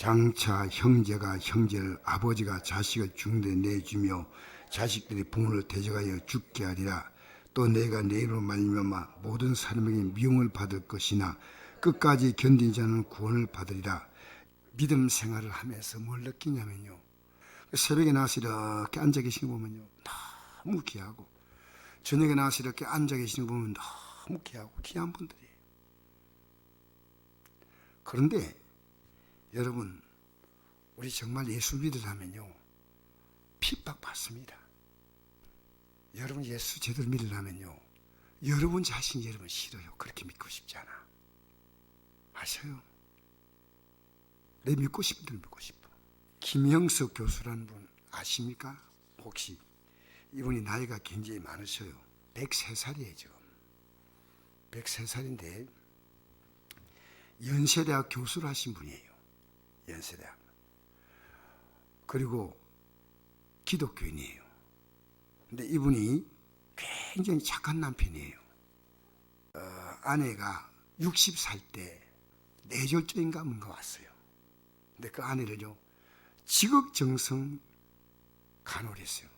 장차 형제가 형제를, 아버지가 자식을 죽는데 내주며 자식들이 부모를 대적하여 죽게 하리라. 또 내가 내 이름으로 말미암아 모든 사람에게 미움을 받을 것이나 끝까지 견딘 자는 구원을 받으리라. 믿음 생활을 하면서 뭘 느끼냐면요, 새벽에 나와서 이렇게 앉아 계시는 거 보면요, 너무 귀하고, 저녁에 나와서 이렇게 앉아 계시는 거 보면 너무 귀하고 귀한 분들이에요. 그런데 여러분, 우리 정말 예수 믿으려면요 핍박받습니다. 여러분 예수 제대로 믿으려면요 여러분 자신이 여러분 싫어요. 그렇게 믿고 싶지 않아. 아셔요? 내 믿고 싶은 대로 믿고 싶어. 김형석 교수라는 분 아십니까? 혹시 이분이 나이가 굉장히 많으셔요. 103살이에요 지금. 103살인데 연세대학 교수를 하신 분이에요. 연세대학. 그리고 기독교인이에요. 근데 이분이 굉장히 착한 남편이에요. 아내가 60살 때 뇌졸중인가 뭔가 왔어요. 근데 그 아내를요 지극정성 간호를 했어요.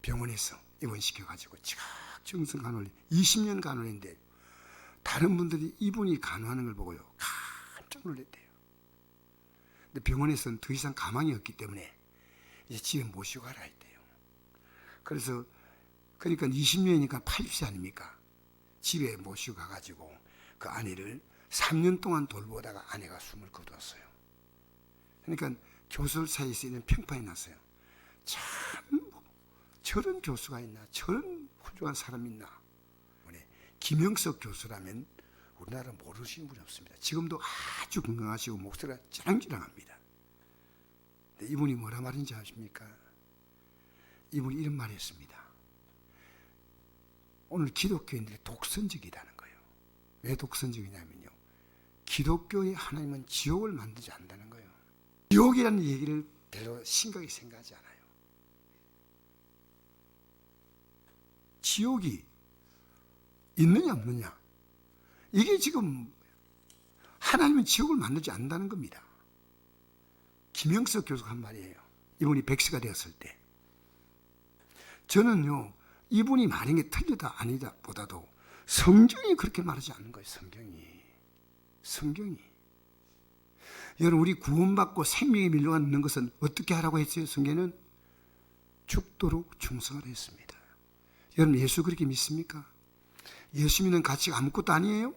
병원에서 입원시켜가지고 지극정성 간호를 20년 간호했는데 다른 분들이 이분이 간호하는 걸 보고요 깜짝 놀랐대요. 근데 병원에서는 더 이상 가망이 없기 때문에 이제 집에 모시고 가라 했대요. 그래서 그러니까 20년이니까 80세 아닙니까? 집에 모시고 가가지고 그 아내를 3년 동안 돌보다가 아내가 숨을 거두었어요. 그러니까 교수들 사이에서 이런 평판이 났어요. 참 저런 교수가 있나, 저런 훌륭한 사람이 있나. 김형석 교수라면 우리나라 모르시는 분이 없습니다. 지금도 아주 건강하시고 목소리가 찌랑찌랑합니다. 근데 이분이 뭐라 말인지 아십니까? 이분이 이런 말을 했습니다. 오늘 기독교인들이 독선적이라는 거예요. 왜 독선적이냐면요, 기독교의 하나님은 지옥을 만들지 않는다는 거예요. 지옥이라는 얘기를 별로 심각하게 생각하지 않아요. 지옥이 있느냐 없느냐, 이게 지금 하나님은 지옥을 만들지 않는다는 겁니다. 김형석 교수가 한 말이에요. 이분이 백세가 되었을 때. 저는요 이분이 말한 게 틀리다 아니다 보다도 성경이 그렇게 말하지 않는 거예요. 성경이. 여러분, 우리 구원받고 생명의 밀려가 있는 것은 어떻게 하라고 했어요? 성경은 죽도록 충성하라 했습니다. 여러분, 예수 그렇게 믿습니까? 예수 믿는 가치가 아무것도 아니에요?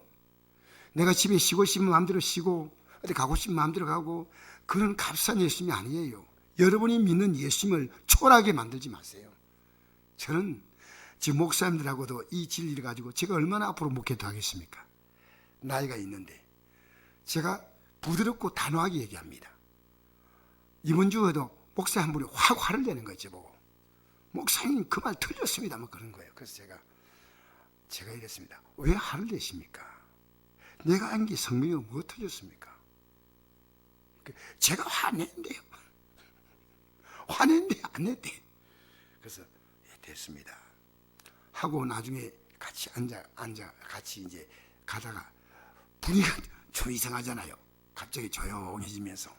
내가 집에 쉬고 싶으면 마음대로 쉬고 어디 가고 싶으면 마음대로 가고, 그런 값싼 예수님이 아니에요. 여러분이 믿는 예수님을 초라하게 만들지 마세요. 저는 지금 목사님들하고도 이 진리를 가지고 제가 얼마나 앞으로 목회도 하겠습니까? 나이가 있는데 제가 부드럽고 단호하게 얘기합니다. 이번 주에도 목사 한 분이 확 화를 내는 거죠. 보고 목사님 그 말 틀렸습니다 뭐 그런 거예요. 그래서 제가 이랬습니다. 왜 화를 내십니까? 내가 한 게 성경이 뭐 틀렸습니까? 제가 화냈는데요. 화냈는데 안 냈대. 그래서 됐습니다 하고 나중에 같이 앉아 같이 이제 가다가 분위기가 좀 이상하잖아요. 갑자기 조용해지면서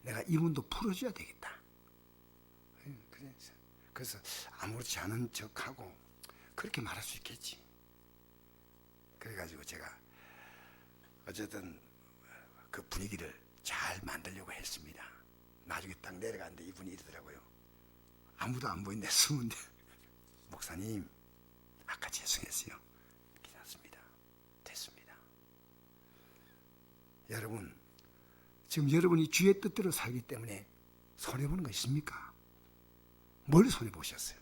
내가 이분도 풀어줘야 되겠다. 그래서 아무렇지 않은 척하고 그렇게 말할 수 있겠지. 그래가지고 제가 어쨌든 그 분위기를 잘 만들려고 했습니다. 나중에 딱 내려갔는데 이분이 이러더라고요. 아무도 안 보이는데 숨은데, 목사님 아까 죄송했어요. 괜찮습니다. 됐습니다. 여러분, 지금 여러분이 주의 뜻대로 살기 때문에 손해보는 거 있습니까? 뭘 손해보셨어요?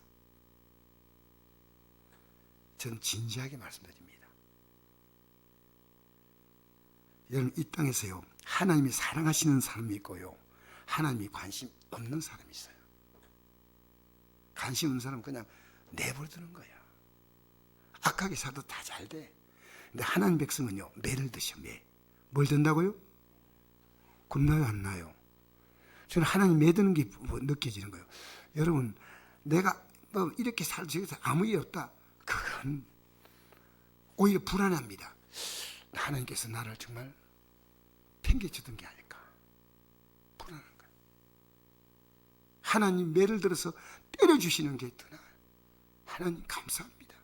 저는 진지하게 말씀드립니다. 여러분, 이 땅에서요 하나님이 사랑하시는 사람이 있고요, 하나님이 관심 없는 사람이 있어요. 관심 없는 사람은 그냥 내버려두는 거야. 악하게 살도 다 잘 돼. 근데 하나님 백성은요 매를 드셔. 뭘 든다고요? 겁나요 안 나요? 저는 하나님 매 드는 게 느껴지는 거예요. 여러분, 내가 뭐 이렇게 살면서 아무 일 없다, 그건 오히려 불안합니다. 하나님께서 나를 정말 팽개쳤던 게 아닐까. 하나님 매를 들어서 때려주시는 게 더나 하나님 감사합니다.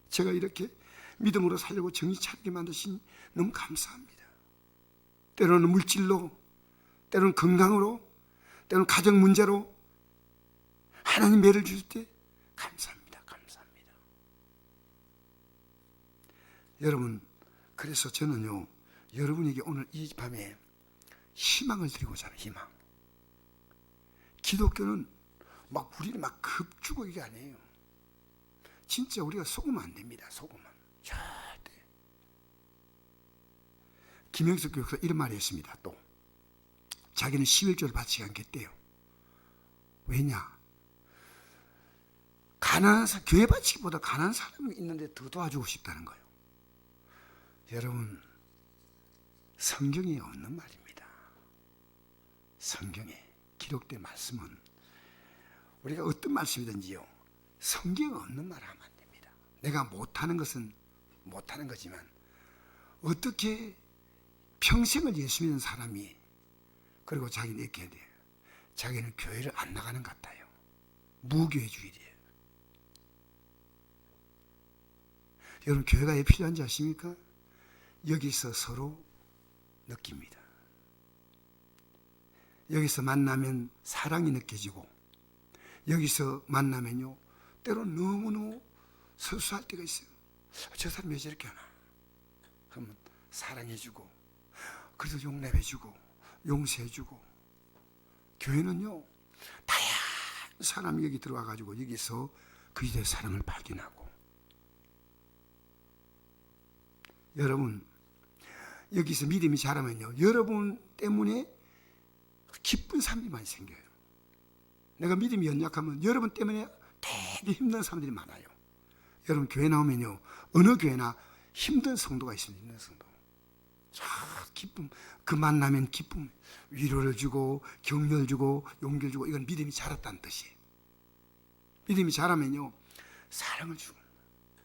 제가 이렇게 믿음으로 살려고 정신 차리게 만드시니 너무 감사합니다. 때로는 물질로, 때로는 건강으로, 때로는 가정 문제로 하나님 매를 주실 때 감사합니다. 감사합니다. 여러분, 그래서 저는요, 여러분에게 오늘 이 밤에 희망을 드리고자 하는 희망. 기독교는 막 우리를 막 겁주고 이게 아니에요. 진짜 우리가 속으면 안 됩니다. 속으면 절대. 김영석 교수가 이런 말을 했습니다. 또 자기는 11조를 바치지 않겠대요. 왜냐? 가난한 사람, 교회 바치기보다 가난한 사람이 있는데 더 도와주고 싶다는 거예요. 여러분, 성경에 없는 말입니다. 성경에 기록된 말씀은 우리가 어떤 말씀이든지요, 성경에 없는 말 하면 안 됩니다. 내가 못하는 것은 못하는 거지만 어떻게 평생을 예수 믿는 사람이 그리고 자기는 이렇게 해야 돼요. 자기는 교회를 안 나가는 것 같아요. 무교회주의래요. 여러분, 교회가 왜 필요한지 아십니까? 여기서 서로 느낍니다. 여기서 만나면 사랑이 느껴지고, 여기서 만나면요, 때로는 너무너무 서수할 때가 있어요. 저 사람 왜 저렇게 하나? 그러면 사랑해주고, 그래서 용납해주고, 용서해주고. 교회는요, 다양한 사람이 여기 들어와가지고 여기서 그리스도의 사랑을 발견하고. 여러분, 여기서 믿음이 자라면요, 여러분 때문에 기쁜 사람들이 많이 생겨요. 내가 믿음이 연약하면 여러분 때문에 되게 힘든 사람들이 많아요. 여러분, 교회 나오면요, 어느 교회나 힘든 성도가 있습니다. 힘든 성도. 기쁨, 그 만나면 기쁨, 위로를 주고 격려를 주고 용기를 주고, 이건 믿음이 자랐다는 뜻이에요. 믿음이 자라면요, 사랑을 주고.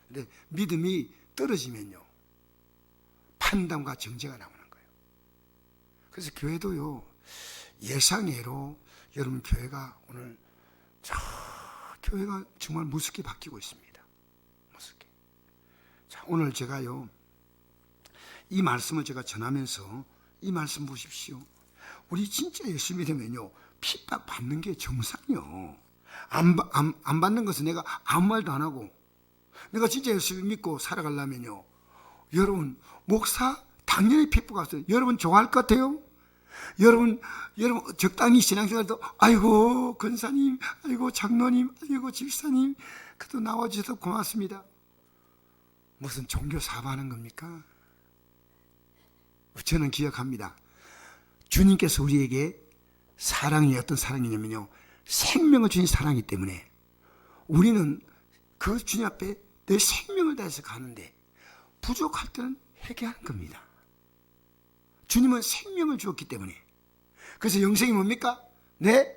근데 믿음이 떨어지면요, 판단과 정죄가 나오는 거예요. 그래서 교회도요, 예상외로 여러분 교회가 오늘 교회가 정말 무섭게 바뀌고 있습니다. 무섭게. 자, 오늘 제가요, 이 말씀을 제가 전하면서 이 말씀 보십시오. 우리 진짜 예수 믿으면요, 핍박 받는 게 정상이요. 안 받는 것은 내가 아무 말도 안 하고, 내가 진짜 예수 믿고 살아가려면요, 여러분, 목사 당연히 핍박 왔어요. 여러분 좋아할 것 같아요? 여러분 적당히 신앙생활도, 아이고 권사님, 아이고 장로님, 아이고 집사님, 그래도 나와주셔서 고맙습니다. 무슨 종교 사업하는 겁니까? 저는 기억합니다. 주님께서 우리에게 사랑이 어떤 사랑이냐면요, 생명을 주신 사랑이기 때문에 우리는 그 주님 앞에 내 생명을 다해서 가는데 부족할 때는 회개하는 겁니다. 주님은 생명을 주었기 때문에. 그래서 영생이 뭡니까? 내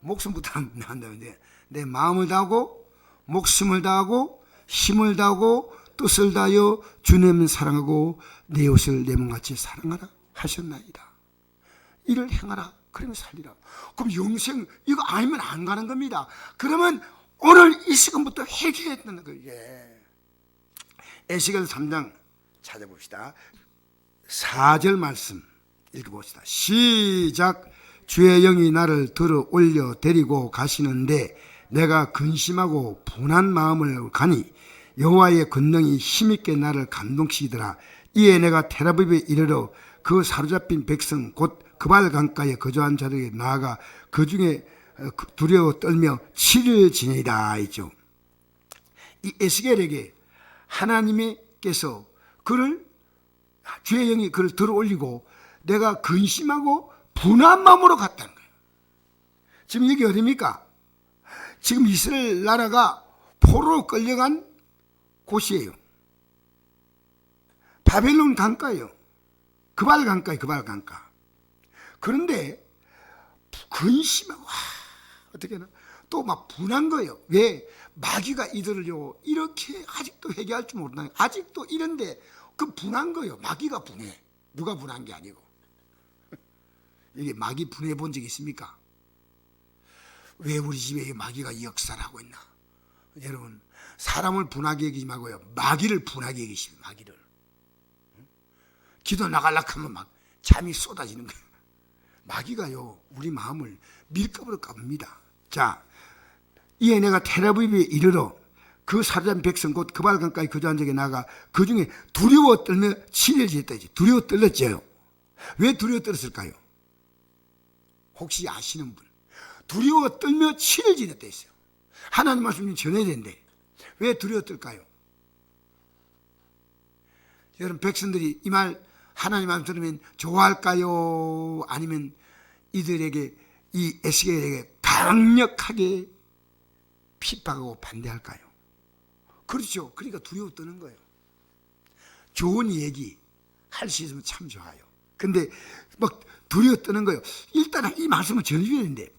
목숨부터 한다면 내 마음을 다하고 목숨을 다하고 힘을 다하고 뜻을 다하여 주님을 사랑하고 내 이웃을 내 몸같이 사랑하라 하셨나이다. 이를 행하라, 그러면 살리라. 그럼 영생 이거 아니면 안 가는 겁니다. 그러면 오늘 이 시간부터 회개해야 된다는 거예요. 에스겔 3장 찾아봅시다. 4절 말씀 읽어봅시다. 시작. 주의 영이 나를 들어 올려 데리고 가시는데 내가 근심하고 분한 마음을 가니 여호와의 권능이 힘있게 나를 감동시키더라. 이에 내가 테라비브에 이르러 그 사로잡힌 백성 곧 그발 강가에 거주한 자들에게 나아가 그 중에 두려워 떨며 7일 지내이다 있죠. 이 에스겔에게 하나님께서 그를, 주의 영이 그를 들어 올리고 내가 근심하고 분한 마음으로 갔다는 거예요. 지금 여기 어디입니까? 지금 이스라엘 나라가 포로로 끌려간 곳이에요. 바벨론 강가예요. 그발 강가예요. 그발 강가. 그런데 근심하고 어떻게 하나 또 막 분한 거예요. 왜? 마귀가 이들을요 이렇게 아직도 회개할 줄 모르나, 아직도 이런데 그 분한 거예요. 마귀가 분해. 누가 분한 게 아니고. 이게 마귀 분해 본 적 있습니까? 왜 우리 집에 마귀가 역사를 하고 있나? 여러분, 사람을 분하게 여기지 말고요, 마귀를 분하게 여기십니다. 마귀를. 기도 나가려고 하면 막 잠이 쏟아지는 거예요. 마귀가요, 우리 마음을 밀가루로 깝니다. 자, 이에 내가 텔아비브에 이르러 그 사로잡힌 백성 곧 그발강가에 거주한 적에 나가 그 중에 두려워 떨며 치를 지었다. 두려워 떨렸죠. 왜 두려워 떨었을까요? 혹시 아시는 분? 두려워 떨며 치를 지냈다 했어요. 하나님 말씀이 전해야 되는데 왜 두려워 떨까요? 여러분, 백성들이 이 말 하나님 말씀 들으면 좋아할까요? 아니면 이들에게, 이 에스겔에게 강력하게 핍박하고 반대할까요? 그렇죠. 그러니까 두려워 떠는 거예요. 좋은 얘기 할 수 있으면 참 좋아요. 근데 막 두려워 떠는 거예요. 일단 이 말씀을 전해줘야 되는데,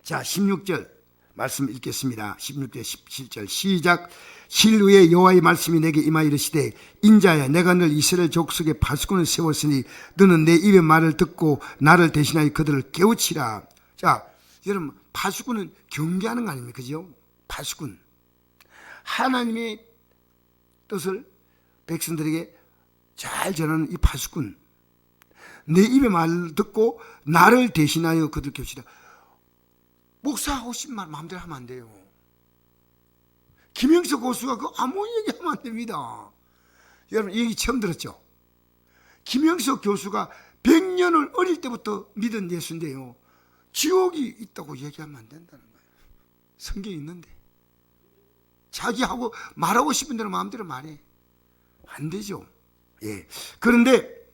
자, 16절 말씀 읽겠습니다. 16절 17절 시작. 실후에 여호와의 말씀이 내게 임하여 이르시되 인자야, 내가 늘 이스라엘 족속에 파수꾼을 세웠으니 너는 내 입의 말을 듣고 나를 대신하여 그들을 깨우치라. 자, 여러분, 파수꾼은 경계하는 거 아닙니까? 그죠? 파수꾼, 하나님의 뜻을 백성들에게 잘 전하는 이 파수꾼, 내 입의 말을 듣고 나를 대신하여 그들을 깨우치라. 목사 하고 싶은 말 마음대로 하면 안 돼요. 김영석 교수가 그 아무 얘기하면 안 됩니다. 여러분, 이 얘기 처음 들었죠? 김영석 교수가 100년을 어릴 때부터 믿은 예수인데요, 지옥이 있다고 얘기하면 안 된다는 거예요. 성경이 있는데. 자기하고 말하고 싶은 대로 마음대로 말해. 안 되죠. 예. 그런데,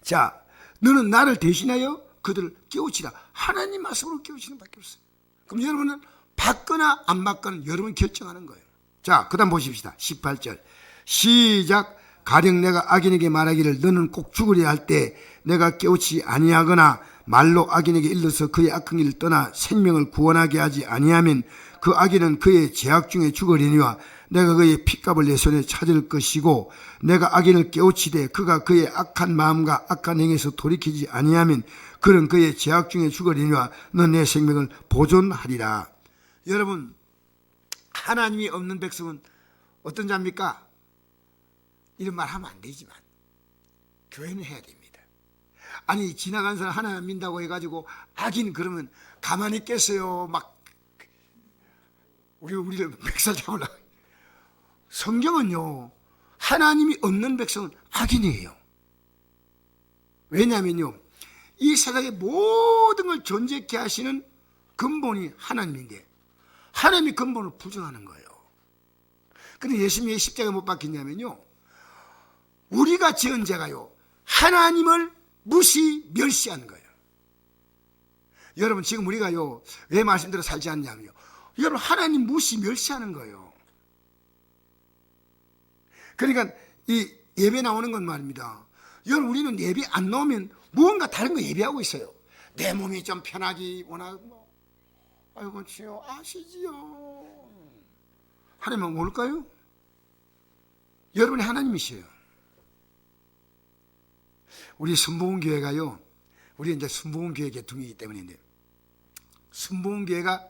자, 너는 나를 대신하여 그들을 깨우치라. 하나님 말씀으로 깨우치는 밖에 없어요. 그럼 여러분은 받거나 안 받거나 여러분 결정하는 거예요. 자, 그 다음 보십시다. 18절 시작. 가령 내가 악인에게 말하기를 너는 꼭 죽으려 할 때 내가 깨우치 아니하거나 말로 악인에게 일러서 그의 악한 길을 떠나 생명을 구원하게 하지 아니하면 그 악인은 그의 죄악 중에 죽으리니와 내가 그의 핏값을 내 손에 찾을 것이고 내가 악인을 깨우치되 그가 그의 악한 마음과 악한 행에서 돌이키지 아니하면 그는 그의 죄악 중에 죽으리니와 넌 내 생명을 보존하리라. 여러분, 하나님이 없는 백성은 어떤 자입니까? 이런 말 하면 안 되지만 교회는 해야 됩니다. 아니, 지나간 사람 하나님 안 믿는다고 해가지고 악인 그러면 가만히 있겠어요? 막 우리를 멱살 잡으려고. 성경은요, 하나님이 없는 백성은 악인이에요. 왜냐하면요, 이 세상의 모든 걸 존재케 하시는 근본이 하나님인데 하나님이 근본을 부정하는 거예요. 근데 예수님이 십자가에 못 박혔냐면요, 우리가 지은 죄가요, 하나님을 멸시한 거예요. 여러분, 지금 우리가요, 왜 말씀대로 살지 않냐면요, 여러분, 하나님 멸시하는 거예요. 그러니까 이 예배 나오는 건 말입니다. 여러분, 우리는 예배 안 나오면 무언가 다른 거 예배하고 있어요. 내 몸이 좀 편하기 원하고, 아이고 주여 아시지요. 하나님은 뭘까요? 여러분이 하나님이시에요. 우리 순복음교회가요, 우리 이제 순복음교회 계통이기 때문인데, 순복음교회가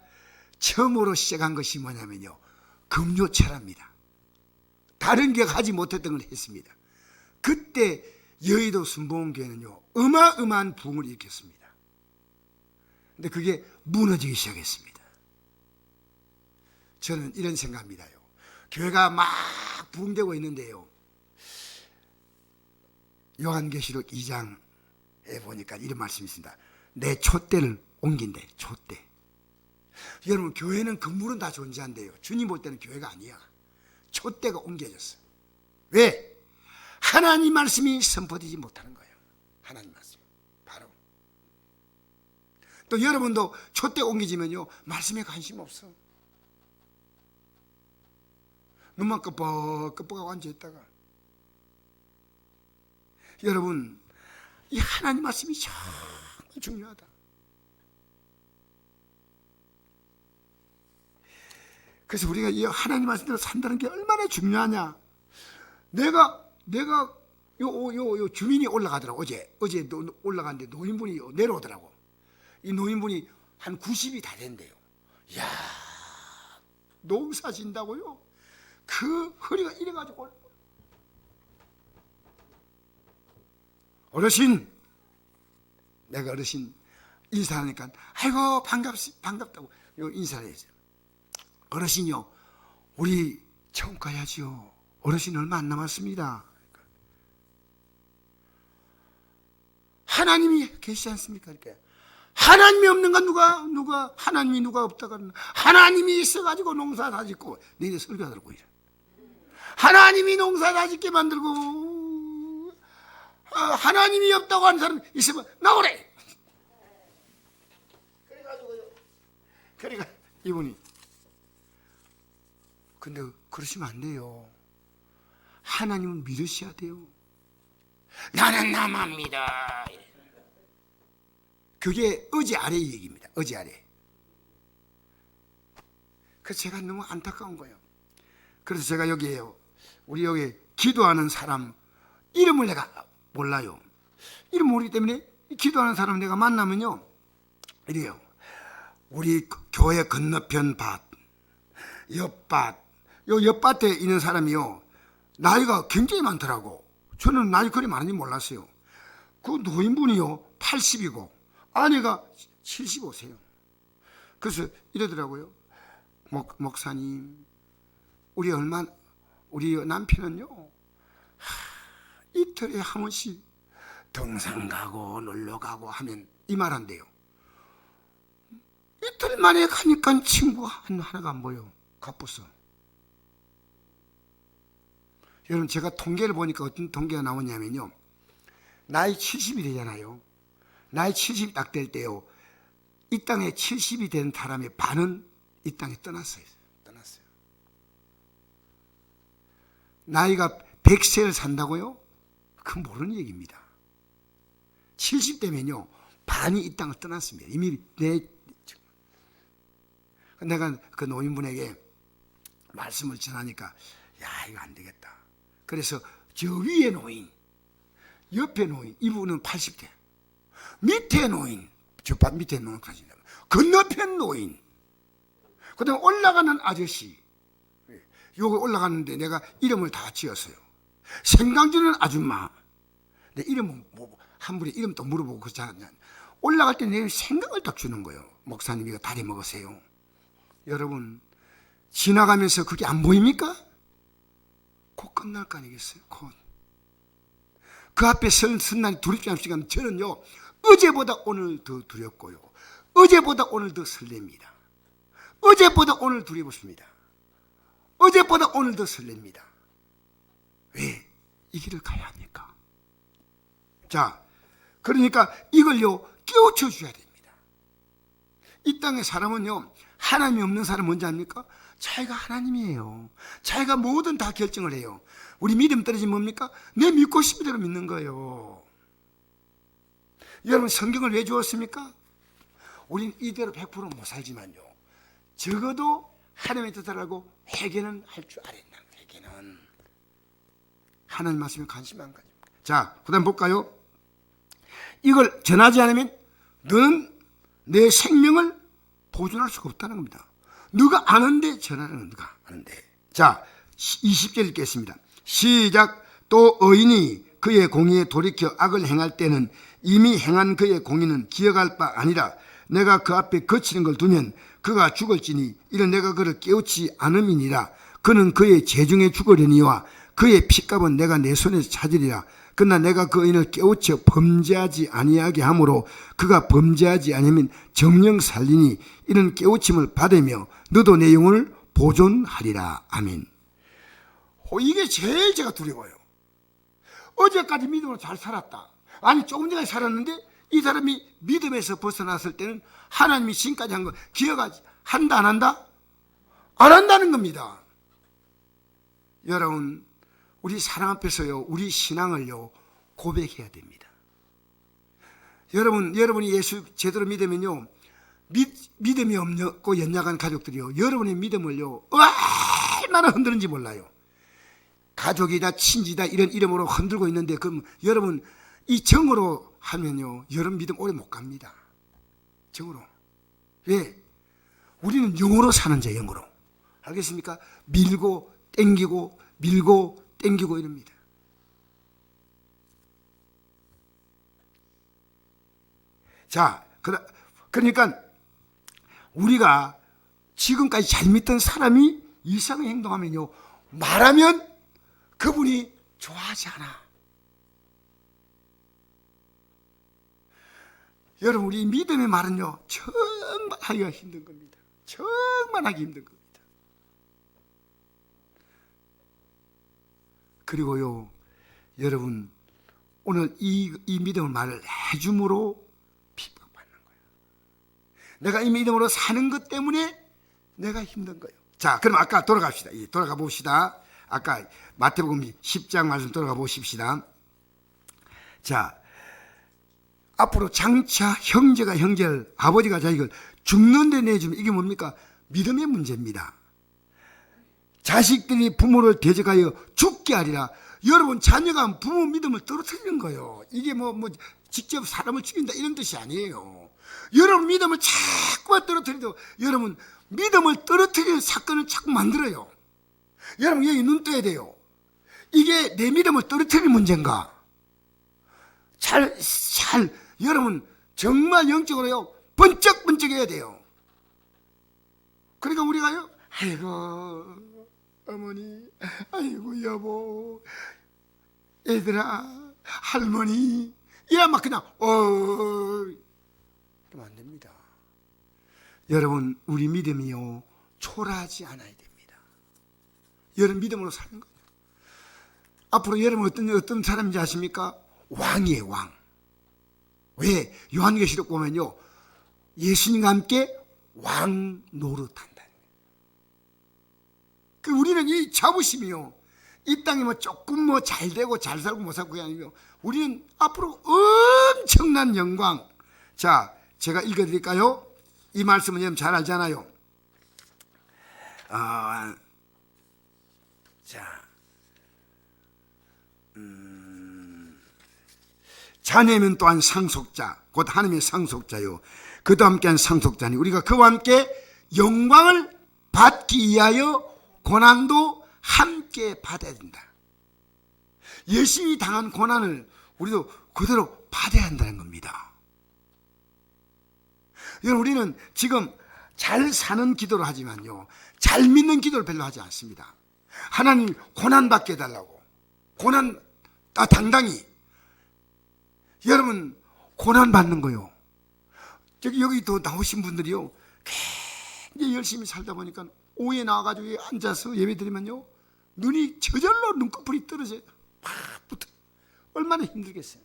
처음으로 시작한 것이 뭐냐면요, 금요철합니다. 다른 교회가 하지 못했던 걸 했습니다. 그때 여의도 순복음교회는요, 어마어마한 부흥을 일으켰습니다. 근데 그게 무너지기 시작했습니다. 저는 이런 생각입니다요. 교회가 막 부흥되고 있는데요, 요한계시록 2장에 보니까 이런 말씀이 있습니다. 내 촛대를 옮긴대. 촛대. 여러분, 교회는 건물은 다 존재한대요. 주님 볼 때는 교회가 아니야. 촛대가 옮겨졌어. 왜? 하나님 말씀이 선포되지 못하는 거예요. 하나님 말씀. 바로. 또 여러분도 촛대가 옮겨지면요, 말씀에 관심 없어. 눈만 끄뻑끄뻑하고 앉아있다가. 여러분, 이 하나님 말씀이 정말 중요하다. 그래서 우리가 이 하나님 말씀대로 산다는 게 얼마나 중요하냐. 내가 요 주민이 올라가더라고. 어제 올라갔는데 노인분이 내려오더라고. 이 노인분이 한 90이 다 된대요. 이야, 농사 진다고요? 그 허리가 이래가지고. 어르신, 내가 어르신 인사하니까 아이고 반갑다고 인사를 했어요. 어르신요, 우리 처음 가야지요. 어르신 얼마 안 남았습니다. 하나님이 계시지 않습니까? 이렇게. 하나님이 없는 건 누가 하나님이 누가 없다가 하나님이 있어가지고 농사 다 짓고 너희들 설교하더라고. 하나님이 농사 다 짓게 만들고 하나님이 없다고 하는 사람 있으면 나오래. 그러니까 이분이 근데 그러시면 안 돼요. 하나님은 믿으셔야 돼요. 나는 나만 믿어. 그게 어제 아래 얘기입니다. 어제 아래. 그래서 제가 너무 안타까운 거예요. 그래서 제가 여기에요, 우리 여기 기도하는 사람 이름을 내가 몰라요. 이름 모르기 때문에 기도하는 사람 내가 만나면요 이래요. 우리 교회 건너편 밭, 옆밭, 요 옆밭에 있는 사람이요 나이가 굉장히 많더라고. 저는 나이 그리 많은지 몰랐어요. 그 노인분이요 80이고 아내가 75세요. 그래서 이러더라고요. 목사님, 우리 남편은요 이틀에 한 번씩 등산 가고 놀러 가고 하면 이 말 한대요. 이틀 만에 가니까 친구 하나가 안 보여. 가쁘어. 여러분, 제가 통계를 보니까 어떤 통계가 나오냐면요, 나이 70이 되잖아요. 나이 70이 딱 될 때요, 이 땅에 70이 된 사람의 반은 이 땅에 떠났어요. 나이가 100세를 산다고요? 그건 모르는 얘기입니다. 70대면요 반이 이 땅을 떠났습니다. 이미 내가 그 노인분에게 말씀을 전하니까 야, 이거 안 되겠다. 그래서 저 위에 노인, 옆에 노인, 이분은 80대, 밑에 노인, 저 밑에 노인까지, 건너편 노인, 그 다음에 올라가는 아저씨, 여기 올라가는데 내가 이름을 다 지었어요. 생강주는 아줌마. 내 이름은 한 분의 이름도 물어보고 그러잖아요. 올라갈 때 내 생각을 딱 주는 거예요. 목사님 이거 다리 먹으세요. 여러분, 지나가면서 그게 안 보입니까? 곧 끝날 거 아니겠어요? 곧. 그 앞에 선 날이 두렵지 않습니까? 저는요 어제보다 오늘 더 두렵고요, 어제보다 오늘 더 설렙니다. 어제보다 오늘 두렵습니다. 어제보다 오늘 더 설렙니다. 왜? 이 길을 가야 합니까? 자, 그러니까 이걸요 깨우쳐 줘야 됩니다. 이 땅의 사람은요 하나님이 없는 사람 뭔지 압니까? 자기가 하나님이에요. 자기가 뭐든 다 결정을 해요. 우리 믿음 떨어지면 뭡니까? 내 믿고 싶은 대로 믿는 거예요. 여러분, 성경을 왜 주었습니까? 우린 이대로 100% 못 살지만요, 적어도 하나님의 뜻을 알고 회개는 할 줄 알았나. 회개는 하나님 말씀에 관심 안 가집니다. 자, 그 다음 볼까요? 이걸 전하지 않으면 너는 내 생명을 보존할 수가 없다는 겁니다. 너가 아는데 전하는 건 너가 아는데. 자, 20절 읽겠습니다. 시작. 또 의인이 그의 공의에 돌이켜 악을 행할 때는 이미 행한 그의 공의는 기억할 바 아니라 내가 그 앞에 거치는 걸 두면 그가 죽을지니 이는 내가 그를 깨우치 않음이니라. 그는 그의 재중에 죽으려니와 그의 핏값은 내가 내 손에서 찾으리라. 그러나 내가 그 의인을 깨우쳐 범죄하지 아니하게 하므로 그가 범죄하지 아니하면 정령 살리니 이는 깨우침을 받으며 너도 내 영혼을 보존하리라. 아멘. 이게 제일 제가 두려워요. 어제까지 믿음으로 잘 살았다. 아니 조금 전에 살았는데 이 사람이 믿음에서 벗어났을 때는 하나님이 지금까지 한 거 기억하지 한다 안 한다? 안 한다는 겁니다. 여러분, 우리 사랑 앞에서요 우리 신앙을요 고백해야 됩니다. 여러분이 예수 제대로 믿으면요, 믿음이 없고 연약한 가족들이요 여러분의 믿음을요 얼마나 흔드는지 몰라요. 가족이다 친지다 이런 이름으로 흔들고 있는데, 그럼 여러분 이 정으로 하면요 여러분 믿음 오래 못 갑니다. 정으로. 왜? 우리는 영으로 사는 자예요. 영으로. 알겠습니까? 밀고 땡기고 밀고 땡기고 이럽니다. 자, 그러니까 우리가 지금까지 잘 믿던 사람이 이상하게 행동하면요 말하면 그분이 좋아하지 않아. 여러분, 우리 믿음의 말은요 정말 하기가 힘든 겁니다. 정말 하기 힘든 겁니다. 그리고요 여러분, 오늘 이 믿음을 말을 해줌으로 핍박받는 거예요. 내가 이 믿음으로 사는 것 때문에 내가 힘든 거예요. 자, 그럼 아까 돌아갑시다. 돌아가 봅시다. 아까 마태복음 10장 말씀 돌아가 보십시다. 자, 앞으로 장차 형제가 형제를, 아버지가 자식을 죽는 데 내주면 이게 뭡니까? 믿음의 문제입니다. 자식들이 부모를 대적하여 죽게 하리라. 여러분, 자녀가 부모 믿음을 떨어뜨리는 거예요. 이게 뭐 직접 사람을 죽인다 이런 뜻이 아니에요. 여러분 믿음을 자꾸만 떨어뜨려도 여러분 믿음을 떨어뜨리는 사건을 자꾸 만들어요. 여러분 여기 눈 떠야 돼요. 이게 내 믿음을 떨어뜨리는 문제인가? 여러분 정말 영적으로요 번쩍번쩍해야 돼요. 그러니까 우리가요, 아이고 어머니, 아이고 여보, 얘들아, 할머니, 이야 막 그냥 그러면 안 됩니다. 여러분 우리 믿음이요 초라하지 않아야 됩니다. 여러분 믿음으로 사는 거예요. 앞으로 여러분 어떤 사람인지 아십니까? 왕이에요, 왕. 왜? 요한계시록 보면요 예수님과 함께 왕 노릇한다. 우리는 이 자부심이요 이 땅이 뭐 조금 잘 되고 잘 살고 못 살고 그게 아니고 우리는 앞으로 엄청난 영광. 자, 제가 읽어드릴까요? 이 말씀은 여러분 잘 알잖아요. 자녀면 또한 상속자, 곧 하나님의 상속자요 그도 함께한 상속자니 우리가 그와 함께 영광을 받기 위하여 고난도 함께 받아야 된다. 예수님이 당한 고난을 우리도 그대로 받아야 한다는 겁니다. 여러분 우리는 지금 잘 사는 기도를 하지만요 잘 믿는 기도를 별로 하지 않습니다. 하나님 고난 받게 해달라고, 당당히 여러분 고난 받는 거요. 여기 또 나오신 분들이요 굉장히 열심히 살다 보니까 오후에 나와가지고 앉아서 예배 드리면요 눈이 저절로 눈꺼풀이 떨어져요. 팍부터 얼마나 힘들겠어요.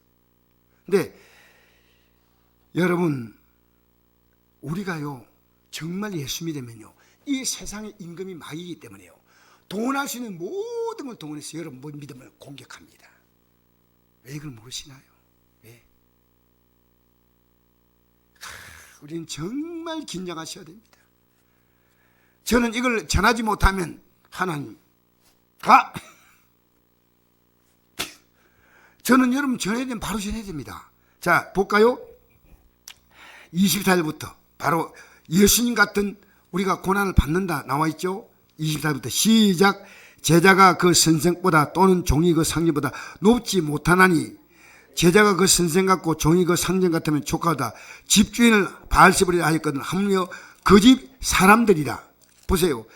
근데 여러분 우리가요 정말 예수 믿으면요 이 세상의 임금이 마귀이기 때문에요 동원할 수 있는 모든 걸 동원해서 여러분 믿음을 공격합니다. 왜 이걸 모르시나요? 왜? 우리는 정말 긴장하셔야 됩니다. 저는 이걸 전하지 못하면 하나님 저는 여러분 전해야 되면 바로 전해야 됩니다. 자 볼까요? 24절부터 바로 예수님 같은 우리가 고난을 받는다 나와 있죠. 24절부터 시작. 제자가 그 선생보다 또는 종이 그 상전보다 높지 못하나니 제자가 그 선생 같고 종이 그 상전 같으면 족하다. 집주인을 바알세불이라 하였거든 하물며 그 집 사람들이라. 보세요.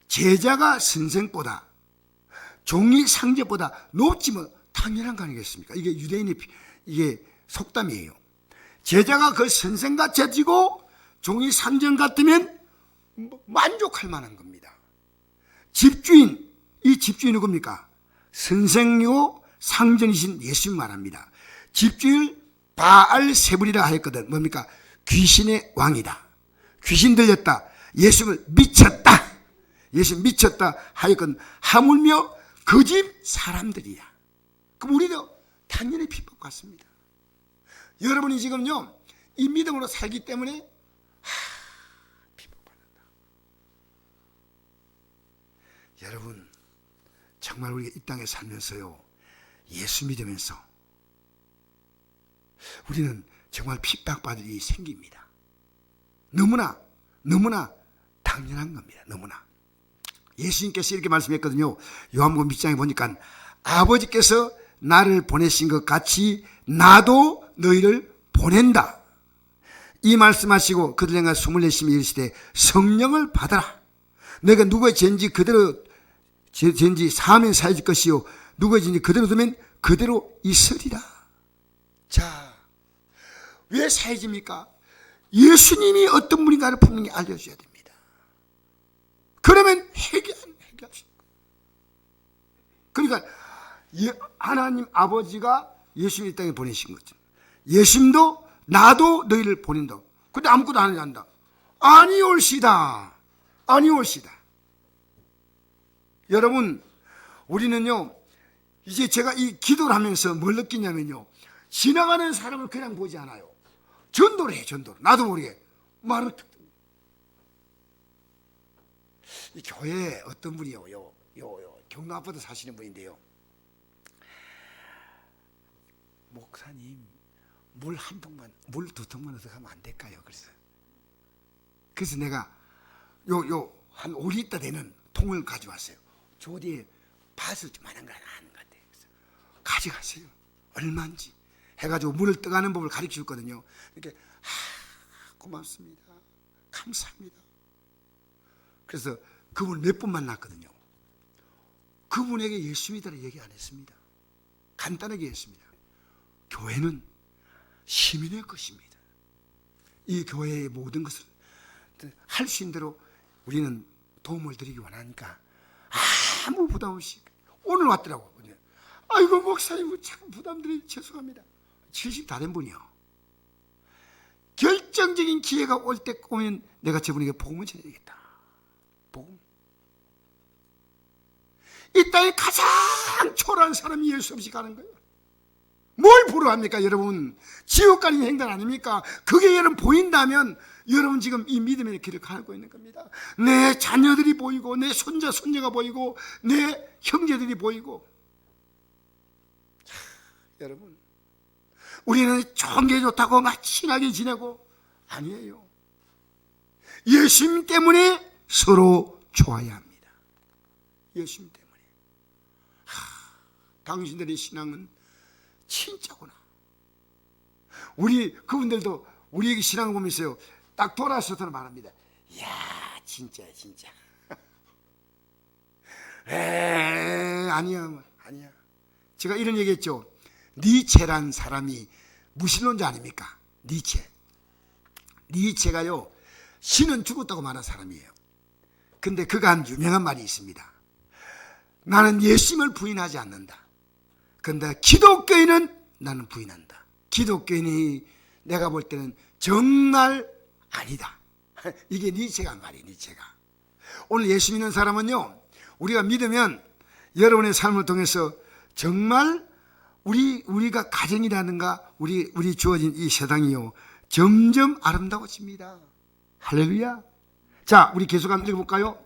제자가 선생보다 종이 상전보다 높지 뭐 당연한 거 아니겠습니까? 이게 유대인의 이게 속담이에요. 제자가 그 선생같이 해지고 종이 상전 같으면 만족할 만한 겁니다. 집주인, 이 집주인이 누굽니까? 선생이고 상전이신 예수님 말합니다. 집주인을 바알세불이라 하였거든. 뭡니까? 귀신의 왕이다. 귀신 들렸다. 예수님을 미쳤다. 예수 미쳤다 하였거든. 하물며 그 집 사람들이야. 그럼 우리도 당연히 핍박받습니다. 여러분이 지금요 이 믿음으로 살기 때문에 핍박받는다. 여러분 정말 우리가 이 땅에 살면서요, 예수 믿으면서 우리는 정말 핍박받을 일이 생깁니다. 너무나 당연한 겁니다. 너무나. 예수님께서 이렇게 말씀했거든요. 요한복음 1장에 보니까 아버지께서 나를 보내신 것 같이 나도 너희를 보낸다. 이 말씀하시고 그들에게 24시에 이르시되 성령을 받아라. 너희가 누구의 죄인지 그대로 죄인지 사하면 사해질 것이요 누구의 죄인지 그대로 두면 그대로 있으리라. 자, 왜 사해집니까? 예수님이 어떤 분인가를 분명히 알려줘야 됩니다. 그러면 해결할 수 있고. 그러니까 하나님 아버지가 예수님 이 땅에 보내신 거죠. 예수님도 나도 너희를 보낸다. 근데 아무것도 안 한다. 아니올시다. 여러분, 우리는요, 이제 제가 이 기도를 하면서 뭘 느끼냐면요, 지나가는 사람을 그냥 보지 않아요. 전도를 해, 전도를. 나도 모르게. 말을 듣. 이 교회에 어떤 분이요, 경로 아파트 사시는 분인데요. 목사님, 물 한 통만, 물 두 통만 얻어 가면 안 될까요? 그래서 내가 한 5리터 되는 통을 가져왔어요. 저 뒤에 밭을 좀 하는 거 하나 하는 것 같아요. 그래서 가져가세요. 얼마인지 해가지고 물을 떠가는 법을 가르쳐 줬거든요. 이렇게 고맙습니다. 감사합니다. 그래서 그분 몇 번 만났거든요. 그분에게 예수 믿으라 얘기 안 했습니다. 간단하게 했습니다. 교회는 시민의 것입니다. 이 교회의 모든 것을 할 수 있는 대로 우리는 도움을 드리기 원하니까 아무 부담 없이 오늘 왔더라고. 아이고 목사님 참 부담드리기 죄송합니다. 70 다 된 분이요. 결정적인 기회가 올 때 오면 내가 저분에게 복음을 전해야겠다. 복음. 이 땅에 가장 초라한 사람이 예수 없이 가는 거예요. 뭘 부러워합니까 여러분? 지옥 가는 행동 아닙니까? 그게 여러분 보인다면 여러분 지금 이 믿음의 길을 가고 있는 겁니다. 내 자녀들이 보이고 내 손자 손녀가 보이고 내 형제들이 보이고. 여러분, 우리는 좋은 게 좋다고 막 친하게 지내고 아니에요. 예수님 때문에 서로 좋아야 합니다. 예수님 때문에. 당신들의 신앙은 진짜구나. 우리 그분들도 우리에게 신앙을 보면서요, 딱 돌아서서 말합니다. 이야, 진짜야, 진짜. 아니야. 제가 이런 얘기했죠. 니체란 사람이 무신론자 아닙니까? 니체가요, 신은 죽었다고 말한 사람이에요. 근데 그가 한 유명한 말이 있습니다. 나는 예수님을 부인하지 않는다. 근데 기독교인은 나는 부인한다. 기독교인이 내가 볼 때는 정말 아니다. 이게 니체가 한 말이에요. 니체가. 오늘 예수 믿는 사람은요, 우리가 믿으면 여러분의 삶을 통해서 정말 우리가 가정이라든가 우리 주어진 이 세상이요, 점점 아름다워집니다. 할렐루야. 자, 우리 계속 한번 읽어볼까요?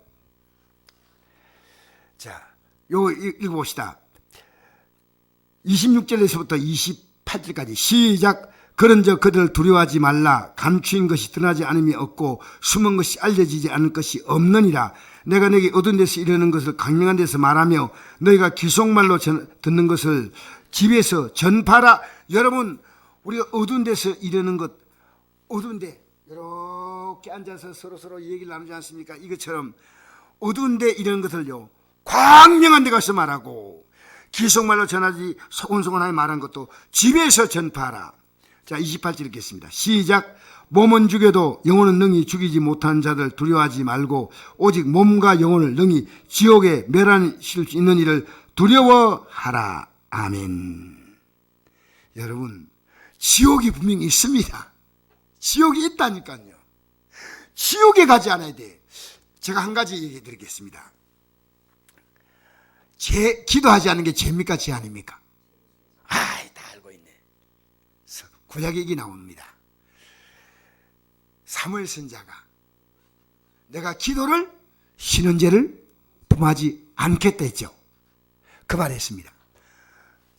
자, 요거 읽어봅시다. 26절에서부터 28절까지 시작. 그런즉 그들을 두려워하지 말라. 감추인 것이 드러나지 않음이 없고 숨은 것이 알려지지 않을 것이 없느니라. 내가 너에게 어두운 데서 이르는 것을 강명한 데서 말하며 너희가 귀속말로 듣는 것을 집에서 전파라. 여러분, 우리가 어두운 데서 이르는 것, 어두운데 이렇게 앉아서 서로 얘기를 나누지 않습니까? 이것처럼 어두운데 이르는 것을요, 광명한 데 가서 말하고, 기속말로 전하지 소곤소곤하게 말한 것도 집에서 전파하라. 자, 28절 읽겠습니다. 시작. 몸은 죽여도 영혼은 능히 죽이지 못한 자들 두려워하지 말고 오직 몸과 영혼을 능히 지옥에 멸하실 수 있는 일을 두려워하라. 아멘. 여러분, 지옥이 분명히 있습니다. 지옥이 있다니까요. 지옥에 가지 않아야 돼. 제가 한 가지 얘기해 드리겠습니다. 기도하지 않는 게 죄입니까? 죄 아닙니까? 다 알고 있네. 구약 얘기 나옵니다. 사무엘 선지자가 내가 기도를 쉬는 죄를 범하지 않겠다 했죠. 그 말했습니다.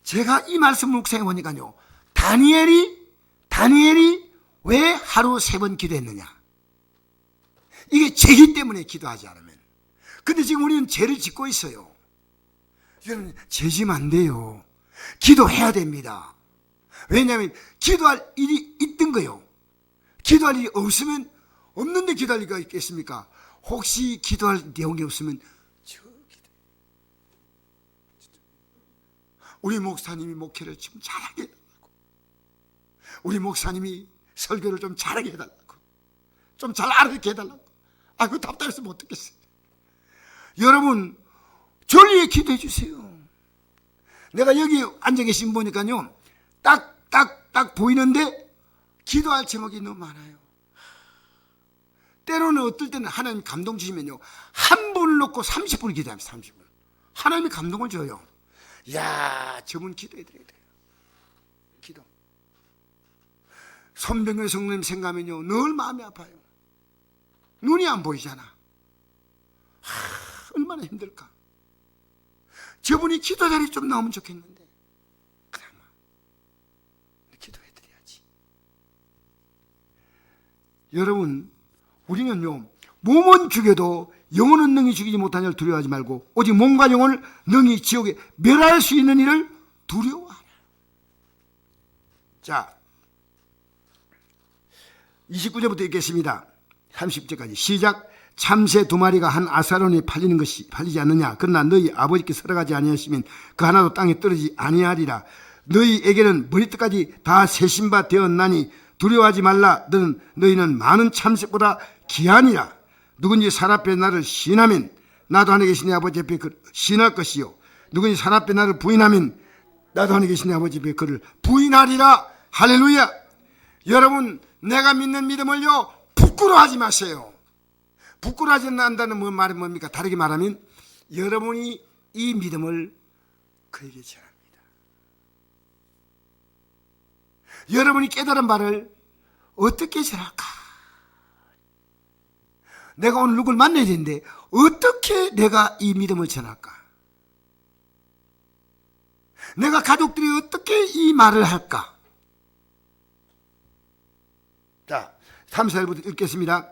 제가 이 말씀을 묵상해 보니까요, 다니엘이 왜 하루 3번 기도했느냐? 이게 죄기 때문에 기도하지 않으면. 근데 지금 우리는 죄를 짓고 있어요. 여러분, 죄 지면 안 돼요. 기도해야 됩니다. 왜냐하면 기도할 일이 있던 거요. 기도할 일이 없으면, 없는데 기도할 리가 있겠습니까? 혹시 기도할 내용이 없으면 우리 목사님이 목회를 좀 잘하게 해달라고, 우리 목사님이 설교를 좀 잘하게 해달라고, 좀 잘 알아듣게 해달라고. 그 답답해서 못 듣겠어요. 여러분, 저를 위해 기도해 주세요. 내가 여기 앉아 계신 분 보니까요, 딱 보이는데 기도할 제목이 너무 많아요. 때로는 어떨 때는 하나님 감동 주시면요, 한 분을 놓고 30분을 기도합니다. 30분. 하나님이 감동을 줘요. 이야, 저분 기도해 드려야 돼요. 기도. 손병규 성님 생각하면요, 늘 마음이 아파요. 눈이 안 보이잖아. 얼마나 힘들까. 저분이 기도 자리 좀 나오면 좋겠는데, 그나마 기도해 드려야지. 여러분, 우리는요, 몸은 죽여도 영혼은 능히 죽이지 못하는 일을 두려워하지 말고 오직 몸과 영혼을 능히 지옥에 멸할 수 있는 일을 두려워하라. 자, 29절부터 읽겠습니다. 30절까지 시작. 참새 2마리가 한 아사론에 팔리지 않느냐? 그러나 너희 아버지께 설하지 아니하시면 그 하나도 땅에 떨어지지 아니하리라. 너희에게는 머리끝까지 다 세신 바 되었나니 두려워하지 말라. 너희는 많은 참새보다 귀하니라. 누군지 산 앞에 나를 시인하면 나도 하늘에 계신 내 아버지 앞에 시인할 것이요, 누군지 산 앞에 나를 부인하면 나도 하늘에 계신 내 아버지 앞에 그를 부인하리라. 할렐루야. 여러분, 내가 믿는 믿음을요, 부끄러워하지 마세요. 부끄러워하지 않는다는 말은 뭡니까? 다르게 말하면 여러분이 이 믿음을 그에게 전합니다. 여러분이 깨달은 바를 어떻게 전할까? 내가 오늘 누굴 만나야 되는데 어떻게 내가 이 믿음을 전할까? 내가 가족들이 어떻게 이 말을 할까? 자, 34절부터 읽겠습니다.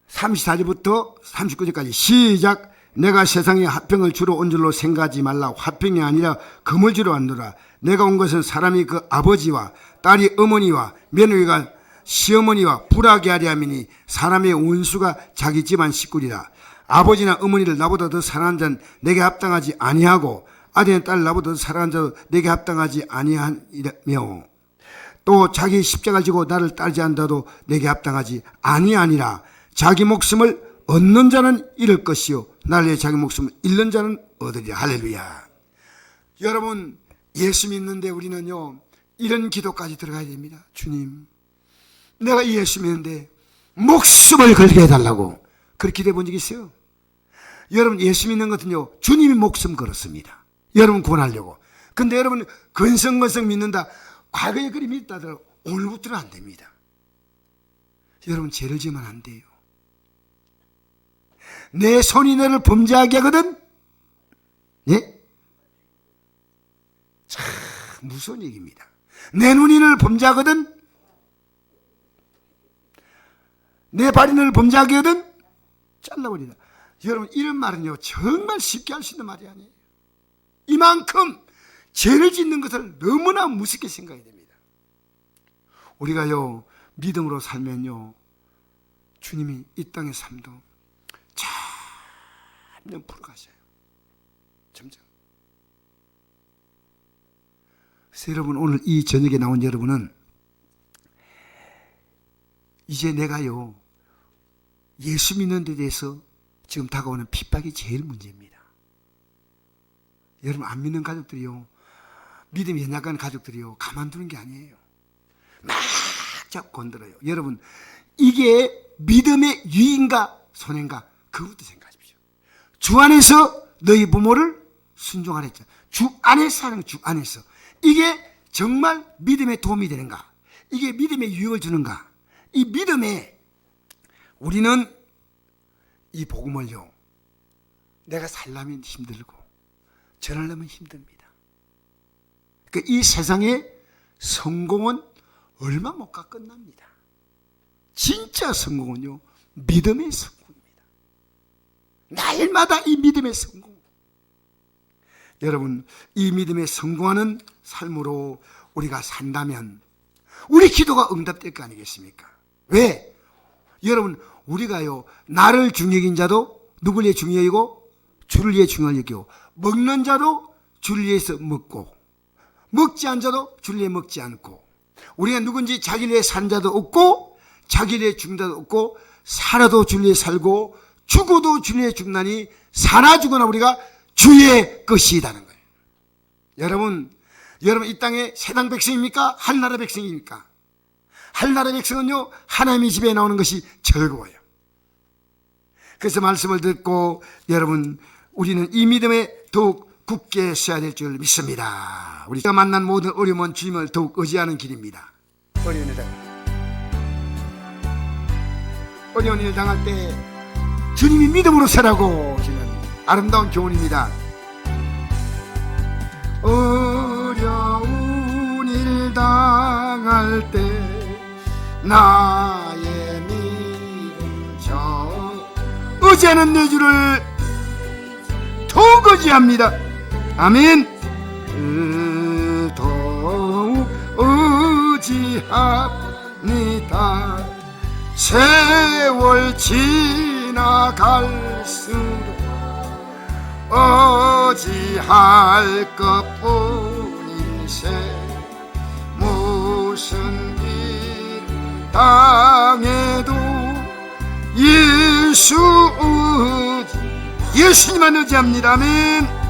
34절부터 39절까지 시작. 내가 세상에 화평을 주러 온 줄로 생각하지 말라. 화평이 아니라 금을 주러 왔노라. 내가 온 것은 사람이 그 아버지와 딸이 어머니와 며느리가 시어머니와 불하게 하려 함이니 사람의 원수가 자기 집안 식구리라. 아버지나 어머니를 나보다 더 사랑하는 자는 내게 합당하지 아니하고 아들이나 딸을 나보다 더 사랑하는 자도 내게 합당하지 아니하며 또 자기 십자가를 지고 나를 따르지 않다도 내게 합당하지 아니하니라. 자기 목숨을 얻는 자는 잃을 것이요 나를 위해 자기 목숨을 잃는 자는 얻으리라. 할렐루야. 여러분, 예수 믿는데 우리는요, 이런 기도까지 들어가야 됩니다. 주님, 내가 예수 믿는데 목숨을 걸게 해달라고. 그렇게 기도해 본 적 있어요? 여러분, 예수 믿는 것은요, 주님이 목숨 걸었습니다. 여러분 구원하려고. 근데 여러분 근성근성 믿는다, 과거에 그리 믿다 하더라도 오늘부터는 안 됩니다. 여러분, 죄를 지으면 안 돼요. 내 손이 너를 범죄하게 하거든. 예? 참 무서운 얘기입니다. 내 눈이 너를 범죄하거든. 내 발이 너를 범죄하게 하거든. 잘라버리다. 여러분, 이런 말은요, 정말 쉽게 할 수 있는 말이 아니에요. 이만큼 죄를 짓는 것을 너무나 무섭게 생각해야 됩니다. 우리가요, 믿음으로 살면요, 주님이 이 땅의 삶도 점점 풀어가셔요. 점점. 그래서 여러분, 오늘 이 저녁에 나온 여러분은 이제 내가요, 예수 믿는 데 대해서 지금 다가오는 핍박이 제일 문제입니다. 여러분, 안 믿는 가족들이요, 믿음이 연약한 가족들이요, 가만두는 게 아니에요. 막 잡고 건드려요. 여러분, 이게 믿음의 유인가 손해인가? 그것부터 생각하십시오. 주 안에서 너희 부모를 순종하라 했잖아요. 주 안에서 하는 거, 주 안에서. 이게 정말 믿음에 도움이 되는가? 이게 믿음에 유익을 주는가? 이 믿음에 우리는 이 복음을요, 내가 살려면 힘들고 전하려면 힘듭니다. 이 세상의 성공은 얼마 못 가 끝납니다. 진짜 성공은요, 믿음의 성공입니다. 날마다 이 믿음의 성공. 여러분, 이 믿음의 성공하는 삶으로 우리가 산다면 우리 기도가 응답될 거 아니겠습니까? 왜? 여러분, 우리가요, 나를 중요히 여긴 자도 누굴 위해 중요히 여기고 주를 위해 중요히 여기고, 먹는 자도 주를 위해서 먹고, 먹지 않은 자도 주를 위해 먹지 않고, 우리가 누군지 자기를 위해 산 자도 없고 자기를 위해 죽는 자도 없고, 살아도 주를 위해 살고 죽어도 주를 위해 죽나니 사나 죽으나 우리가 주의 것이라는 거예요. 여러분 이 땅에 세상 백성입니까? 하늘나라 백성입니까? 하늘나라 백성은요, 하나님의 집에 나오는 것이 즐거워요. 그래서 말씀을 듣고 여러분, 우리는 이 믿음에 더욱 굳게 서야 될 줄 믿습니다. 우리가 만난 모든 어려움은 주님을 더욱 의지하는 길입니다. 어려운 일 당할 때 주님이 믿음으로 서라고 주는 아름다운 교훈입니다. 어려운 일 당할 때 나의 믿음 저 의지하는 내 주를 더욱 의지합니다. 아멘. 더욱 의지합니다. 세월 지나갈수록 의지할 것뿐일세. 무슨 일 당해도 예수님만 의지합니다. 아멘.